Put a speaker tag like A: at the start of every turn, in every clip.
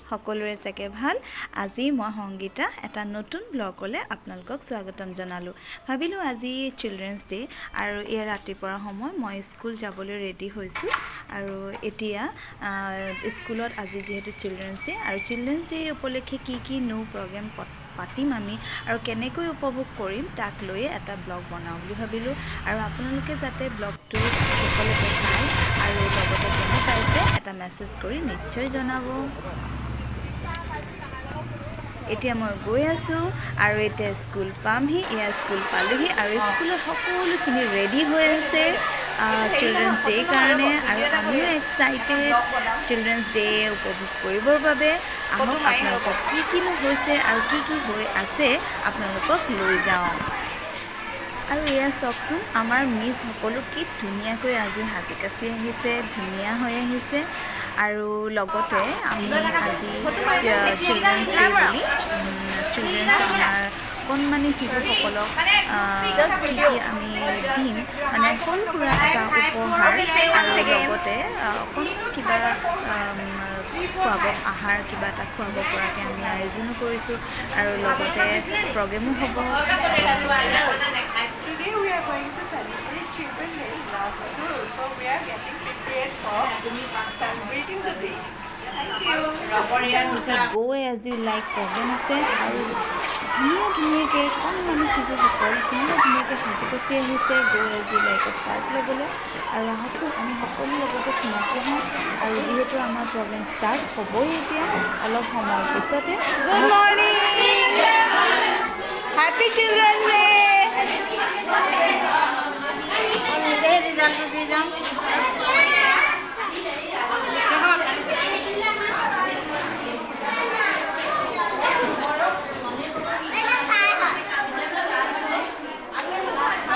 A: সকলোৰে চাগে ভাল আজি মই সংগীতা এটা নতুন ব্লগলৈ আপোনালোকক স্বাগতম জনালোঁ ভাবিলোঁ আজি চিলড্ৰেনছ ডে আৰু এই ৰাতিপুৱাৰ সময় মই স্কুল যাবলৈ ৰেডি হৈছোঁ আৰু এতিয়া স্কুলত আজি যেহেতু চিলড্ৰেনছ ডে আৰু চিলড্ৰেনছ ডে উপলক্ষে কি নিউ প্ৰগ্ৰেম পাতিম আমি আৰু কেনেকৈ উপভোগ কৰিম তাক লৈ এটা ব্লগ বনাওঁ বুলি ভাবিলোঁ আৰু আপোনালোকে যাতে ব্লগটো সকলোকে চাই আৰু লগতে কেনে পাইছে এটা মেছেজ কৰি নিশ্চয় জনাব এতিয়া মই গৈ আছোঁ আৰু এতিয়া স্কুল পামহি এয়া স্কুল পালোহি আৰু স্কুলত সকলোখিনি ৰেডি হৈ আছে চিলড্ৰেনছ ডে কাৰণে আৰু আমিও এক্সাইটেড চিলড্ৰেনছ ডে উপভোগ কৰিবৰ বাবে আহক আপোনালোকক কিনো হৈছে আৰু কি হৈ আছে আপোনালোকক লৈ যাওঁ আৰু এয়া চাওকচোন আমাৰ মিছ সকলো কি ধুনীয়াকৈ আজি সাজি কাচি আহিছে ধুনীয়া হৈ আহিছে আৰু লগতে আমি আজি চিলড্ৰেনছ ডে বুলি চিলড্ৰেনছ আমাৰ অকণমানি শিশুসকলক কি আমি দিম মানে সৰু সুৰা এটা উপহাৰ আৰু লগতে অকণমান কিবা খুৱাব আহাৰ কিবা এটা খুৱাব পৰাকৈ আমি আয়োজনো কৰিছোঁ আৰু লগতে প্ৰগ্ৰেমো হ'ব
B: Today we are going to celebrate Children's Day in our school, so we are getting prepared for celebrating the day. Thank you.
A: গৈ আজি লাইক প্ৰগ্ৰেম আছে আৰু ধুনীয়াকৈ অকণমানি শিশুসকল ধুনীয়াকৈ সাজি কাচি আহিছে গৈ আজি লাইকত পাৰ্ট ল'বলৈ আৰু আহকচোন আমি সকলো লগতে চিনাকি হওঁ আৰু যিহেতু আমাৰ প্ৰগ্ৰেম ষ্টাৰ্ট হ'বই এতিয়া অলপ সময়ৰ পিছতে good morning happy children's day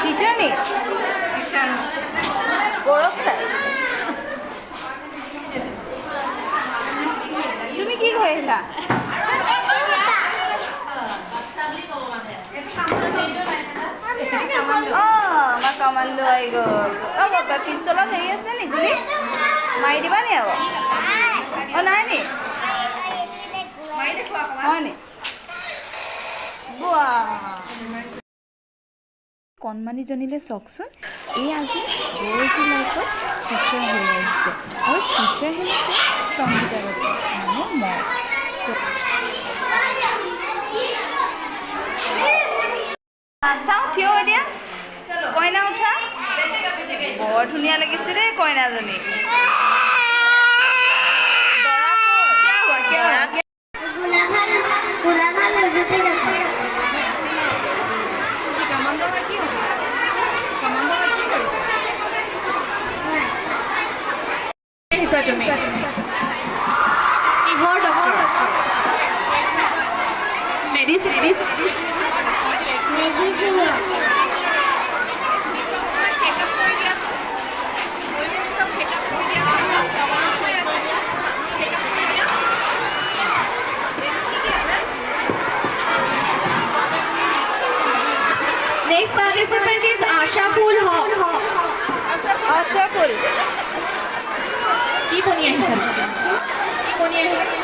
A: teacher ने गौरव सर তুমি কি কইলা আমার কমান্ডো আই গল ও বাবা পিস্তলত হেৰি আছে নি গুলি মাৰি দিবা নি আৰু ও নাই নি
B: মাৰি দেখুৱা অকমান
A: হয় নি বুৱা কণমানিজনীলৈ চাওকচোন এই আজি গৌৰজী লাইকত টিচাৰ হৈ আহিছে আৰু টিচাৰ আহিছে সংগীতা মানে মই চাওঁ থিয় হৈ দিয়া কইনা উঠা বৰ ধুনীয়া লাগিছে দেই কইনাজনী
C: তুমি কিহৰ doctor medicine Next participant is Asha Phul Hall.
A: Asha Phul.
C: কি বনি আহিছে কি বনি আহিছে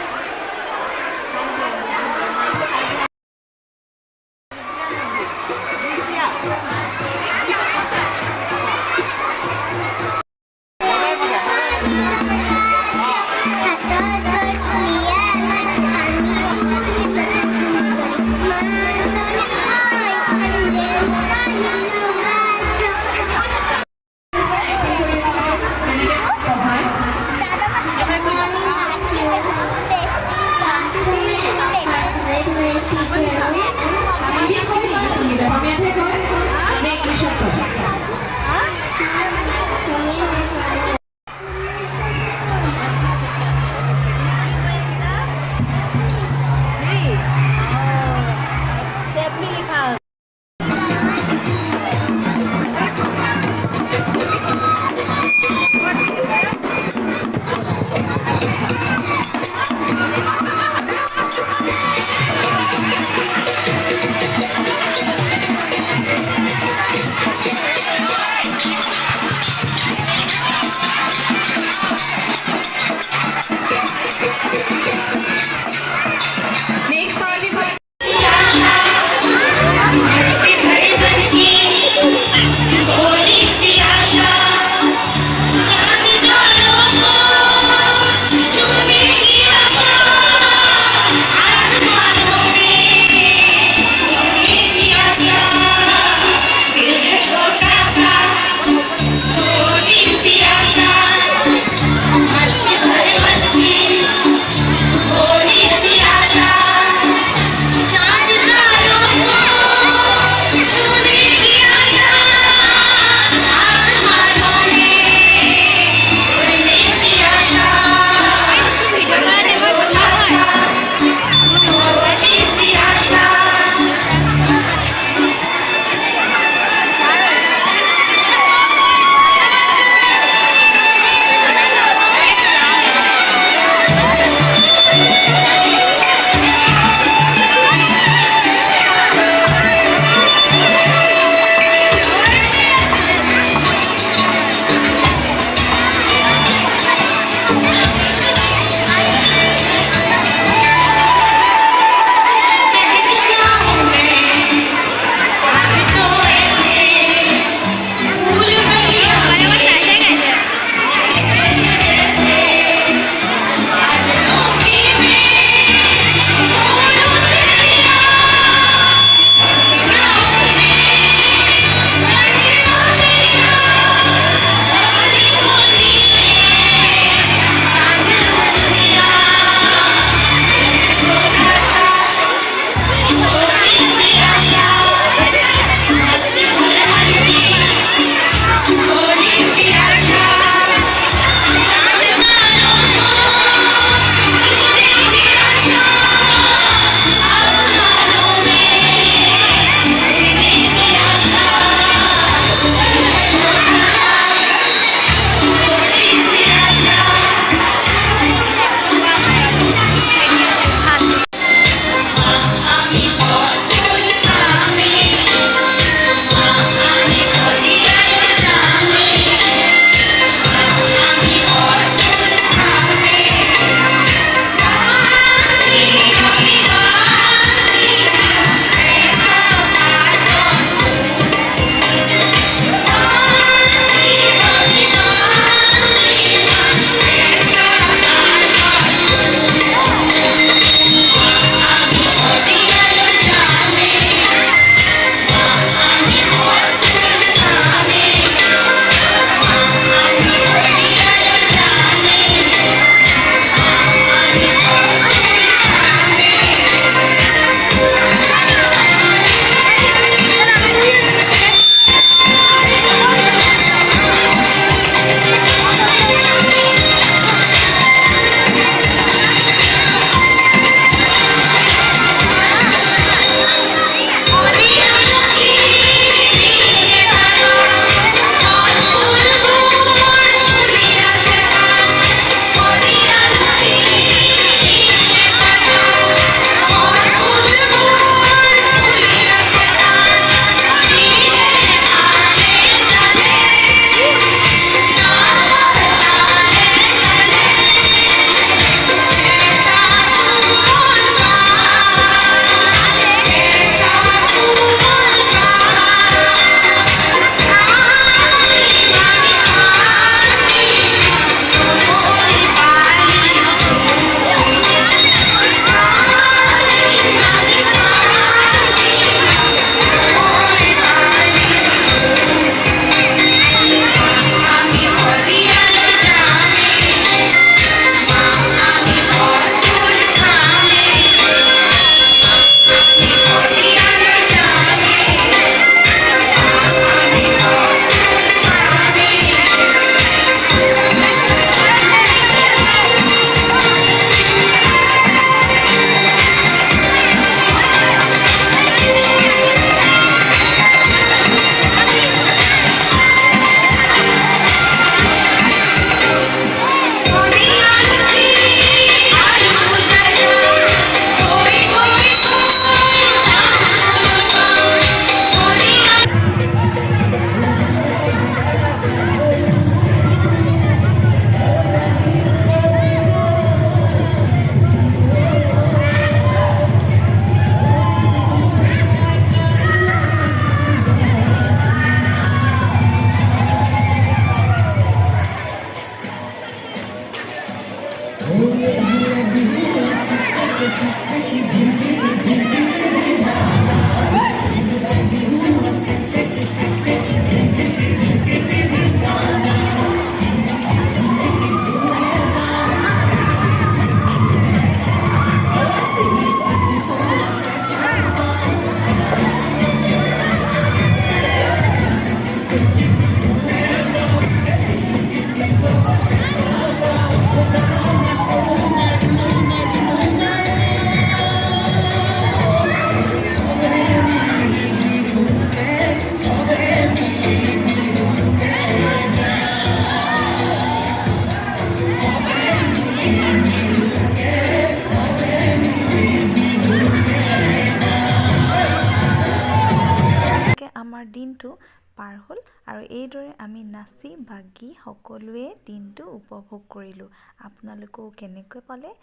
A: পাৰ হ'ল আৰু এইদৰে আমি নাচি বাগি সকলোৱে দিনটো উপভোগ কৰিলোঁ আপোনালোকেও কেনেকৈ পালে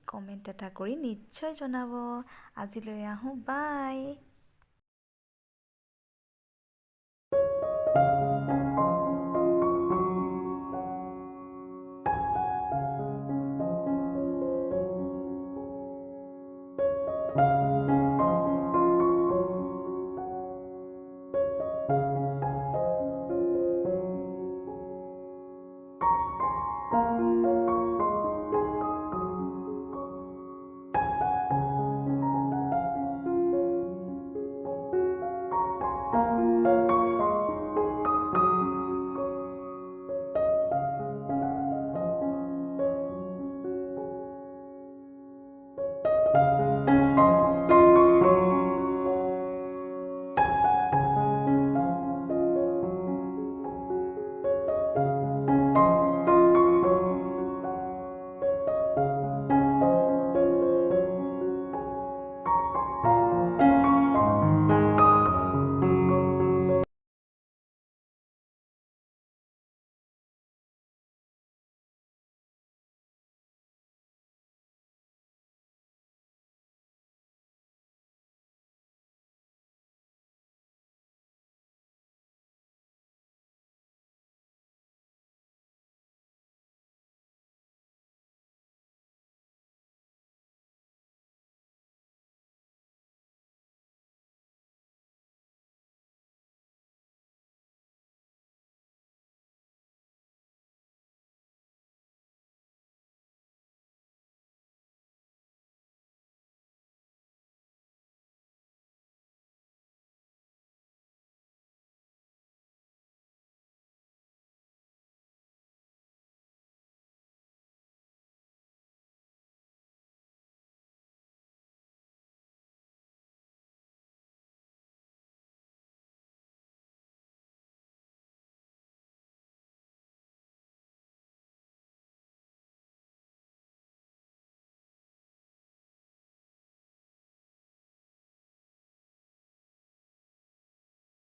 A: কমেণ্ট এটা কৰি নিশ্চয় জনাব আজিলৈ আহোঁ বাই